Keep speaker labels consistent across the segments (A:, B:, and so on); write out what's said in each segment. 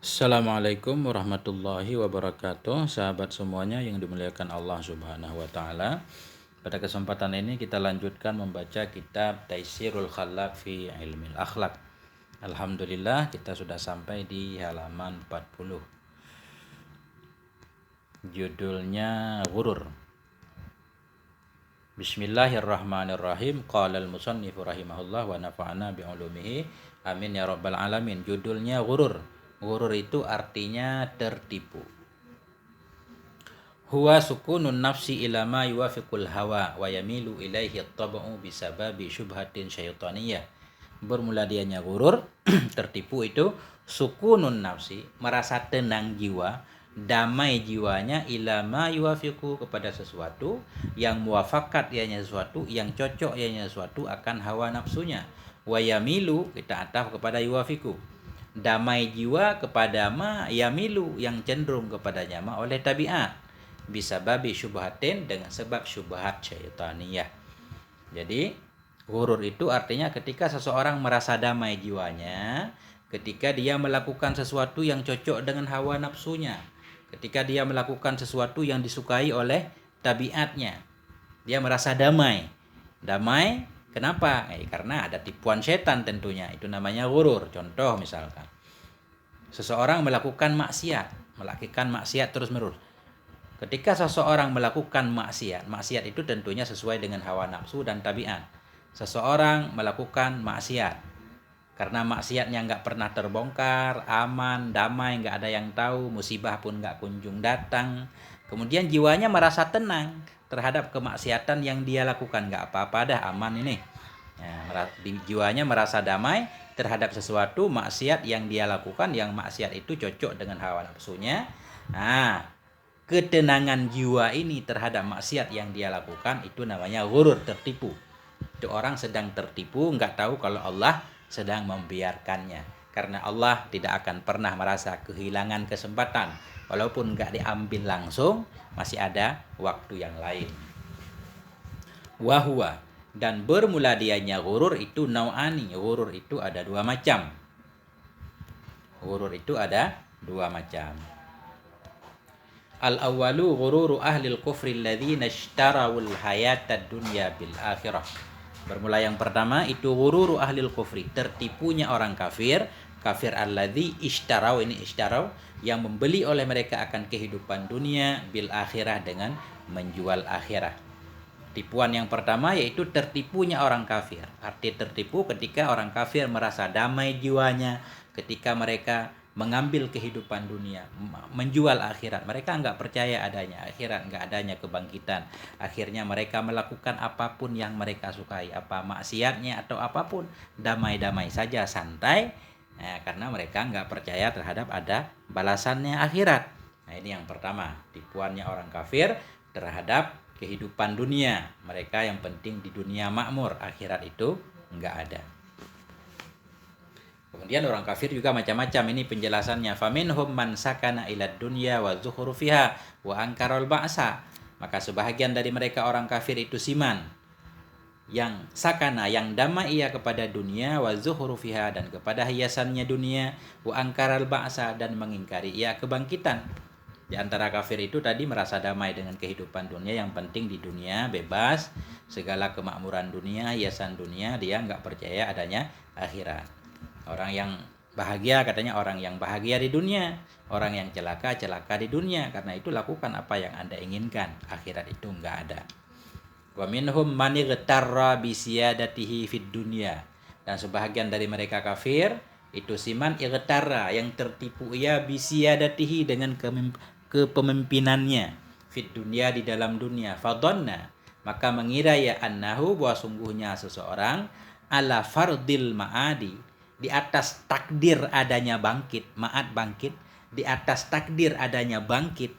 A: Assalamualaikum warahmatullahi wabarakatuh. Sahabat semuanya yang dimuliakan Allah Subhanahu wa taala. Pada kesempatan ini kita lanjutkan membaca kitab Taisirul Khalaq fi Ilmil Akhlaq. Alhamdulillah kita sudah sampai di halaman 40. Judulnya Ghurur. Bismillahirrahmanirrahim. Qala al-musannifu rahimahullah wa nafa'ana bi'ulumihi. Amin ya rabbal alamin. Judulnya Ghurur. Ghurur itu artinya tertipu. Huwa sukunun nafsi ila ma yuwafiqul hawa wa yamilu ilaihi at-tab'u bisababi syubhatin syaitaniyah. Bermula dianya ghurur, tertipu itu sukunun nafsi, merasa tenang jiwa, damai jiwanya ila ma yuwafiqu kepada sesuatu yang muwafakat ianya sesuatu, yang cocok ianya sesuatu akan hawa nafsunya. Wa yamilu kita ataf kepada yuwafiqu. Damai jiwa kepada ma yamilu yang cenderung kepadanya ma oleh tabiat bisa babi syubhatin dengan sebab syubhat syaitaniyah. Jadi ghurur itu artinya ketika seseorang merasa damai jiwanya ketika dia melakukan sesuatu yang cocok dengan hawa nafsunya, ketika dia melakukan sesuatu yang disukai oleh tabiatnya, dia merasa damai. Kenapa? Karena ada tipuan setan tentunya. Itu namanya ghurur. Contoh misalkan, seseorang melakukan maksiat terus-menerus. Ketika seseorang melakukan maksiat itu tentunya sesuai dengan hawa nafsu dan tabiat. Seseorang melakukan maksiat, karena maksiatnya nggak pernah terbongkar, aman, damai, nggak ada yang tahu, musibah pun nggak kunjung datang. Kemudian jiwanya merasa tenang terhadap kemaksiatan yang dia lakukan, nggak apa-apa dah, aman ini. Jiwanya merasa damai terhadap sesuatu maksiat yang dia lakukan, yang maksiat itu cocok dengan hawa nafsunya. Ketenangan jiwa ini terhadap maksiat yang dia lakukan itu namanya ghurur, tertipu. Itu orang sedang tertipu, nggak tahu kalau Allah sedang membiarkannya. Karena Allah tidak akan pernah merasa kehilangan kesempatan. Walaupun nggak diambil langsung, masih ada waktu yang lain. Wahwa, dan bermula dianya ghurur itu nau'ani. Ghurur itu ada dua macam. Al-awwalu ghururu ahlil kufri alladhina ishtarawul hayatad dunya bil akhirah. Bermula yang pertama itu ghururu ahlil kufri, tertipunya orang kafir alladzi ishtarau, ini ishtarau yang membeli oleh mereka akan kehidupan dunia bil akhirah dengan menjual akhirat. Tipuan yang pertama yaitu tertipunya orang kafir. Arti tertipu ketika orang kafir merasa damai jiwanya ketika mereka mengambil kehidupan dunia, menjual akhirat. Mereka nggak percaya adanya akhirat, nggak adanya kebangkitan. Akhirnya mereka melakukan apapun yang mereka sukai, apa maksiatnya atau apapun, damai-damai saja, santai. Karena mereka nggak percaya terhadap ada balasannya akhirat. Ini yang pertama, tipuannya orang kafir terhadap kehidupan dunia. Mereka yang penting di dunia makmur, akhirat itu nggak ada. Kemudian orang kafir juga macam-macam, ini penjelasannya. Faminhum man sakana ilad dunya wa zuhuru fiha wa ankarul ba'sa. Maka sebahagian dari mereka orang kafir itu siman, yang sakana, yang damai ia kepada dunia, wa zuhuru fiha, dan kepada hiasannya dunia, wa ankarul ba'sa, dan mengingkari ia kebangkitan. Di antara kafir itu tadi merasa damai dengan kehidupan dunia, yang penting di dunia bebas, segala kemakmuran dunia, hiasan dunia, dia nggak percaya adanya akhirat. Orang yang bahagia katanya orang yang bahagia di dunia, orang yang celaka di dunia. Karena itu lakukan apa yang Anda inginkan, akhirat itu nggak ada. Wa minhum man igtarra bi siyadatihi fid dunya. Dan sebahagian dari mereka kafir itu siman igtarra, yang tertipu ia bi siyadatihi dengan kepemimpinannya fid dunya, di dalam dunia. Fadhanna, maka mengira ya annahu, bahwa sungguhnya seseorang ala fardil ma'adi, di atas takdir adanya bangkit, ma'ad bangkit, di atas takdir adanya bangkit,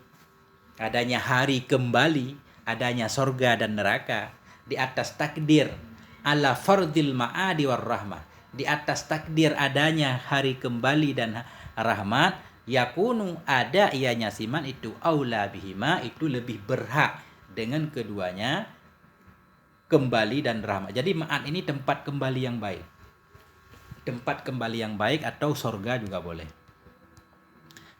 A: adanya hari kembali, adanya sorga dan neraka, di atas takdir ala fardil ma'adi war rahmah, di atas takdir adanya hari kembali dan rahmat, yakunu, ada ianya siman itu aula bihima, itu lebih berhak dengan keduanya, kembali dan rahmat. Jadi ma'ad ini tempat kembali yang baik. Tempat kembali yang baik atau sorga juga boleh.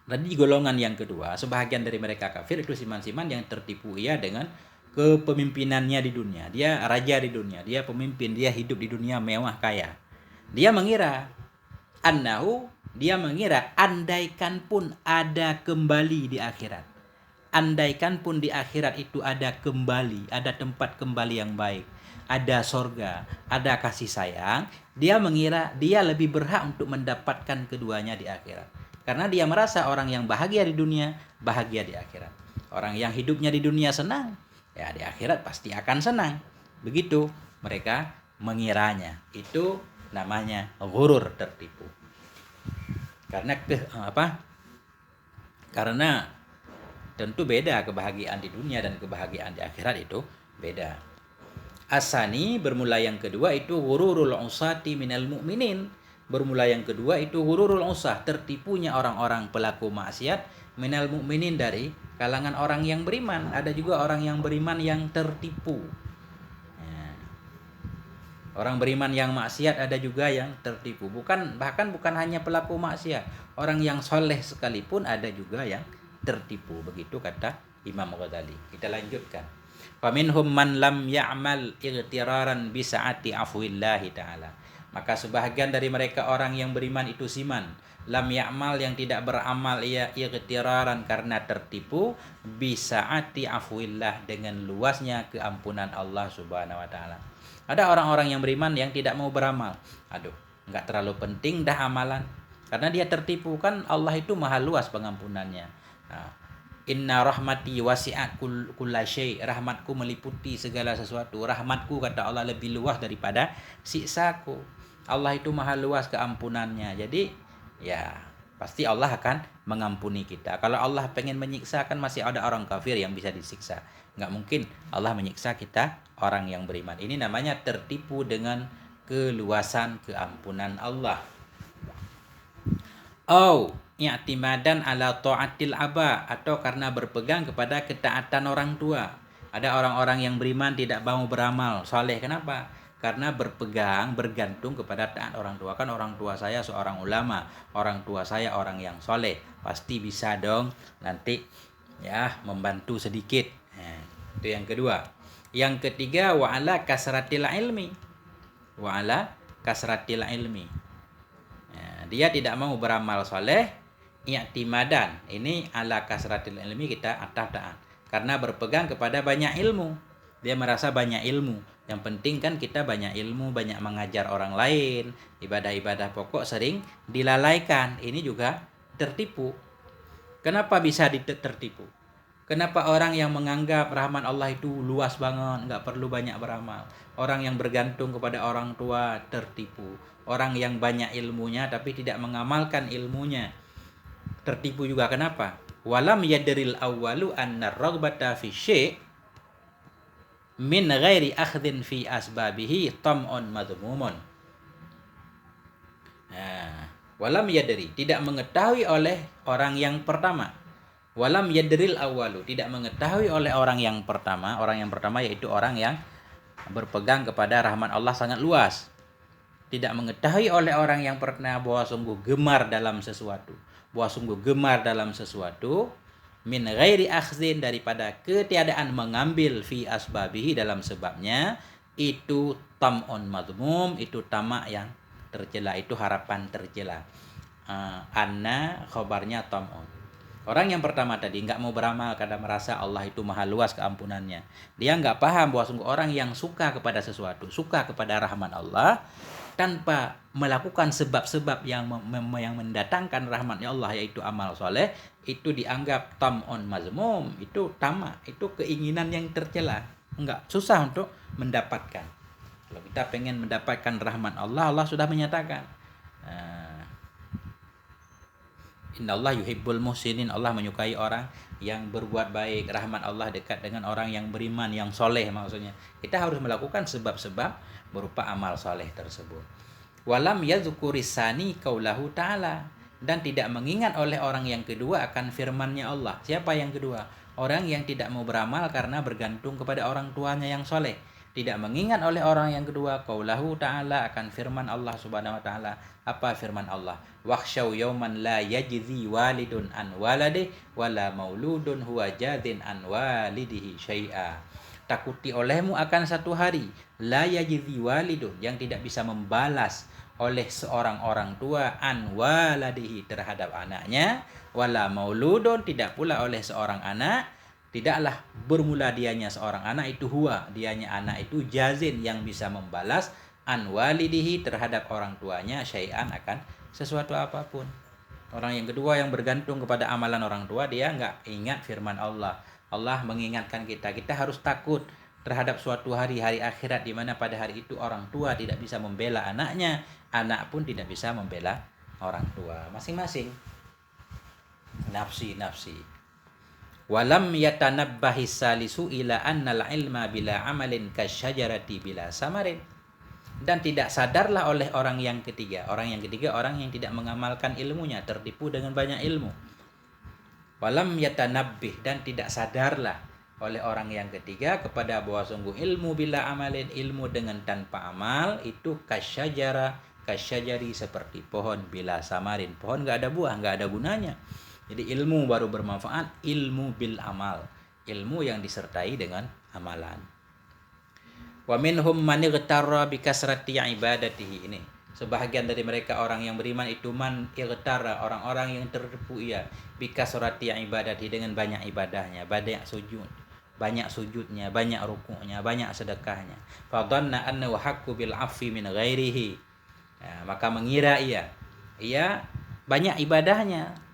A: Tadi golongan yang kedua, sebahagian dari mereka kafir itu siman-siman yang tertipu ia dengan kepemimpinannya di dunia. Dia raja di dunia, dia pemimpin, dia hidup di dunia mewah kaya. Dia mengira dia mengira andaikan pun ada kembali di akhirat. Andaikan pun di akhirat itu ada kembali, ada tempat kembali yang baik, ada sorga, ada kasih sayang, dia mengira dia lebih berhak untuk mendapatkan keduanya di akhirat. Karena dia merasa orang yang bahagia di dunia, bahagia di akhirat. Orang yang hidupnya di dunia senang, ya di akhirat pasti akan senang. Begitu mereka mengiranya. Itu namanya ghurur, tertipu. Karena Karena tentu beda kebahagiaan di dunia dan kebahagiaan di akhirat, itu beda. Asani, bermula yang kedua itu ghururul usati minal mu'minin. Bermula yang kedua itu ghururul usah, tertipunya orang-orang pelaku maksiat minal mu'minin, dari kalangan orang yang beriman. Ada juga orang yang beriman yang tertipu. Orang beriman yang maksiat ada juga yang tertipu. Bahkan bukan hanya pelaku maksiat, orang yang soleh sekalipun ada juga yang tertipu. Begitu kata Imam Ghazali. Kita lanjutkan. Faminhum man lam ya'mal igtiraran bisa'ati afwillahi ta'ala. Maka sebahagian dari mereka orang yang beriman itu siman. Lam ya'mal, yang tidak beramal, ia igtiraran karena tertipu, bisa'ati afwillah, dengan luasnya keampunan Allah Subhanahu wa taala. Ada orang-orang yang beriman yang tidak mau beramal. Aduh, enggak terlalu penting dah amalan. Karena dia tertipu, kan Allah itu maha luas pengampunannya. Nah, inna rahmati wasi'at kulla syai'. Rahmatku meliputi segala sesuatu. Rahmatku, kata Allah, lebih luas daripada siksaku. Allah itu maha luas keampunannya. Jadi ya pasti Allah akan mengampuni kita. Kalau Allah pengen menyiksa, kan masih ada orang kafir yang bisa disiksa. Nggak mungkin Allah menyiksa kita, orang yang beriman. Ini namanya tertipu dengan keluasan keampunan Allah. I'timadan ala ta'atil aba, atau karena berpegang kepada ketaatan orang tua. Ada orang-orang yang beriman tidak mau beramal soleh. Kenapa? Karena bergantung kepada taat orang tua. Kan orang tua saya seorang ulama, orang tua saya orang yang soleh, pasti bisa dong nanti ya membantu sedikit. Nah, itu yang kedua. Yang ketiga, wa'ala kasratil ilmi. Wa'ala kasratil ilmi. Nah, dia tidak mau beramal soleh, i'timadan. Ini ala kasratil ilmi, kita ataf-ta'an. Karena berpegang kepada banyak ilmu. Dia merasa banyak ilmu. Yang penting kan kita banyak ilmu, banyak mengajar orang lain. Ibadah-ibadah pokok sering dilalaikan. Ini juga tertipu. Kenapa bisa tertipu? Kenapa orang yang menganggap rahmat Allah itu luas banget, nggak perlu banyak beramal. Orang yang bergantung kepada orang tua tertipu. Orang yang banyak ilmunya tapi tidak mengamalkan ilmunya tertipu juga. Kenapa? Walam yadril awwalu anna raghbata fi syai' min ghairi akhdhin fi asbabihi tam'un madhmumun. Nah, walam yadri, tidak mengetahui oleh orang yang pertama. Walam yadril awwalu, tidak mengetahui oleh orang yang pertama. Orang yang pertama yaitu orang yang berpegang kepada rahmat Allah sangat luas. Tidak mengetahui oleh orang yang pertama bahwa sungguh gemar dalam sesuatu. Bahwa sungguh gemar dalam sesuatu. Min ghairi akhzin, daripada ketiadaan mengambil fi asbabihi, dalam sebabnya. Itu tam'un madhmum, itu tamak yang tercela, itu harapan tercela. Anna khobarnya tam'un. Orang yang pertama tadi nggak mau beramal karena merasa Allah itu maha luas keampunannya. Dia nggak paham bahwa sungguh orang yang suka kepada sesuatu, suka kepada rahmat Allah, tanpa melakukan sebab-sebab yang mendatangkan rahmatnya Allah, yaitu amal soleh, itu dianggap tam'un mazmum, itu tamak, itu keinginan yang tercela. Enggak, susah untuk mendapatkan. Kalau kita pengen mendapatkan rahmat Allah, Allah sudah menyatakan. Innallaha yuhibbul muhsinin, Allah menyukai orang yang berbuat baik. Rahmat Allah dekat dengan orang yang beriman, yang soleh maksudnya. Kita harus melakukan sebab-sebab berupa amal soleh tersebut. Walam yadzukurisani kaulahu ta'ala, dan tidak mengingat oleh orang yang kedua akan firman-Nya Allah. Siapa yang kedua? Orang yang tidak mau beramal karena bergantung kepada orang tuanya yang soleh. tidak mengingat oleh orang yang kedua qaulahu ta'ala, akan firman Allah Subhanahu wa taala. Apa firman Allah? Wakhshaw yawman la yajzi walidun an waladihi wala mauludun huwa jadin an walidihi syai'a. Takuti olehmu akan satu hari la yajzi walidun, yang tidak bisa membalas oleh seorang orang tua an waladihi, terhadap anaknya, wala mauludun, tidak pula oleh seorang anak, tidaklah bermula dianya seorang anak itu huwa, dianya anak itu jazin, yang bisa membalas an walidihi, terhadap orang tuanya, syai'an, akan sesuatu apapun. Orang yang kedua yang bergantung kepada amalan orang tua, dia nggak ingat firman Allah. Allah mengingatkan kita harus takut terhadap suatu hari akhirat, di mana pada hari itu orang tua tidak bisa membela anaknya, anak pun tidak bisa membela orang tua. Masing-masing nafsi. Walam yatanabbahi salisu ila annal ilma bila amalin kasyajarati bila samarin. Dan tidak sadarlah oleh orang yang ketiga orang yang tidak mengamalkan ilmunya, tertipu dengan banyak ilmu. Walam yatanabbih, dan tidak sadarlah oleh orang yang ketiga kepada bahwa sungguh ilmu bila amalin, ilmu dengan tanpa amal, itu kasyajari, seperti pohon bila samarin, pohon nggak ada buah, nggak ada gunanya. Jadi ilmu baru bermanfaat ilmu bil amal, ilmu yang disertai dengan amalan. Wa minhum man igtarra bi kasrati ibadatihi. Ini sebahagian dari mereka orang yang beriman itu man igtarra, orang-orang yang tertipu ia bi kasrati ibadatihi, dengan banyak ibadahnya, banyak sujudnya, banyak rukuknya, banyak sedekahnya. Fa dhanna annahu haqqu bil afwi min ghairihi. Ya, maka mengira ia banyak ibadahnya.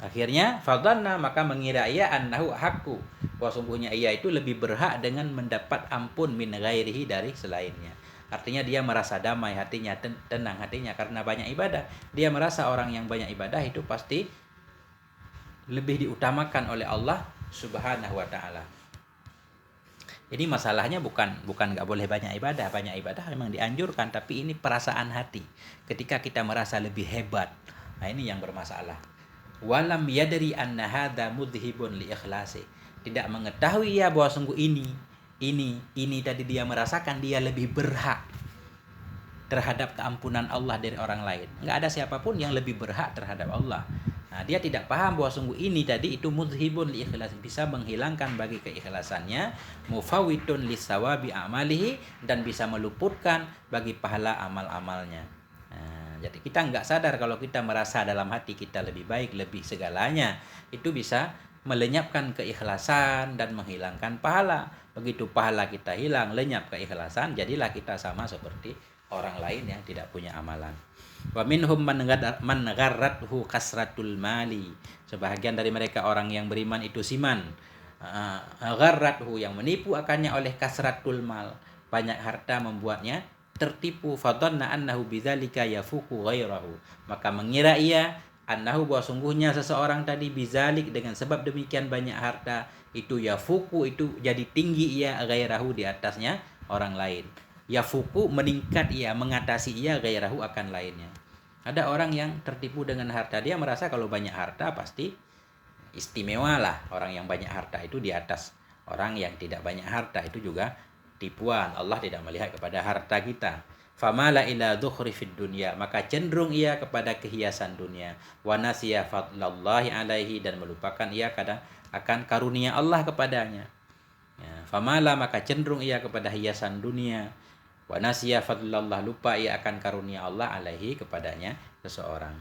A: Akhirnya fadhanna, maka mengira ia annahu haqqu, bahwa sungguhnya ia itu lebih berhak dengan mendapat ampun min ghairihi, dari selainnya. Artinya dia merasa damai hatinya, tenang hatinya karena banyak ibadah. Dia merasa orang yang banyak ibadah itu pasti lebih diutamakan oleh Allah Subhanahu wa taala. Jadi masalahnya bukan nggak boleh banyak ibadah memang dianjurkan, tapi ini perasaan hati. Ketika kita merasa lebih hebat, nah ini yang bermasalah. Walam yadri anna hadza mudhibun li ikhlasi. Tidak mengetahui ya bahwa sungguh ini tadi dia merasakan dia lebih berhak terhadap keampunan Allah dari orang lain. Enggak ada siapapun yang lebih berhak terhadap Allah. Nah, dia tidak paham bahwa sungguh ini tadi itu mudhibun li ikhlasi, bisa menghilangkan bagi keikhlasannya, mufawwitun lisawabi amalihi, dan bisa meluputkan bagi pahala amal-amalnya. Jadi kita nggak sadar kalau kita merasa dalam hati kita lebih baik, lebih segalanya, itu bisa melenyapkan keikhlasan dan menghilangkan pahala. Begitu pahala kita hilang, lenyap keikhlasan, jadilah kita sama seperti orang lain yang tidak punya amalan. Wa minhum man gharrathu kasratul mali. Sebahagian dari mereka orang yang beriman itu siman. Gharrathu, yang menipu akannya oleh kasratul mal. Banyak harta membuatnya tertipu. Fadhanna annahu bidzalika yafuku ghairahu, maka mengira ia annahu, bahwa sungguhnya seseorang tadi bidzalik, dengan sebab demikian banyak harta itu, yafuku, itu jadi tinggi ia, ghairahu, di atasnya orang lain. Yafuku, meningkat ia, mengatasi ia, ghairahu, akan lainnya. Ada orang yang tertipu dengan harta, dia merasa kalau banyak harta pasti istimewa lah. Orang yang banyak harta itu di atas orang yang tidak banyak harta, itu juga tipuan. Allah tidak melihat kepada harta kita. Famala ila dhukhri fid dunya, maka cenderung ia kepada kehiasan dunia. Wa nasiya fadlallahi alaihi, dan melupakan ia kadang akan karunia Allah kepadanya. Ya, famala, maka cenderung ia kepada hiasan dunia. Wa nasiya fadlallah, lupa ia akan karunia Allah alaihi, kepadanya seseorang.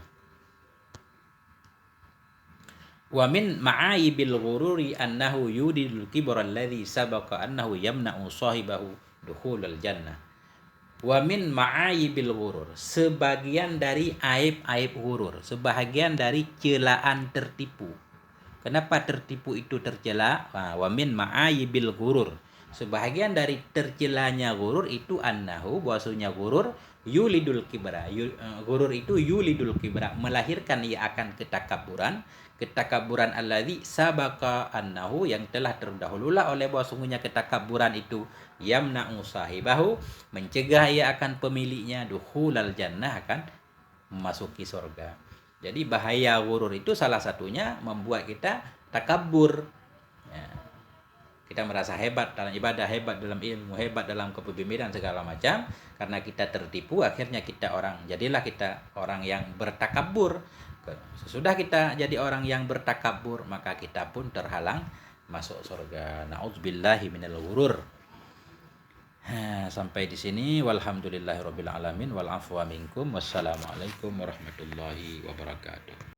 A: Wa min ma'aibil ghururi annahu yudilul kibra alladhi sabaqa annahu yamna'u sahibahu dukhulal jannah. Wa min ma'aibil ghurur, sebagian dari aib-aib ghurur, sebahagian dari celaan tertipu. Kenapa tertipu itu tercela? Wa min ma'aibil ghurur, sebahagian dari tercelanya ghurur itu annahu, bahwasanya ghurur yulidul kibra. Ghurur itu yulidul kibra, melahirkan ia akan ketakaburan alladzi sabaqa annahu, yang telah terdahululah oleh bahwa sungguhnya ketakaburan itu yamna'u sahibahu, mencegah ia akan pemiliknya dukhulal jannah, akan memasuki surga. Jadi bahaya ghurur itu salah satunya membuat kita takabur. Ya. Kita merasa hebat dalam ibadah, hebat dalam ilmu, hebat dalam kepemimpinan segala macam. Karena kita tertipu, akhirnya jadilah kita orang yang bertakabur. Sesudah kita jadi orang yang bertakabur, maka kita pun terhalang masuk surga. Nauzubillahi minal ghurur. Sampai di sini. Walhamdulillahirabbil alamin wal afwa minkum. Wassalamualaikum warahmatullahi wabarakatuh.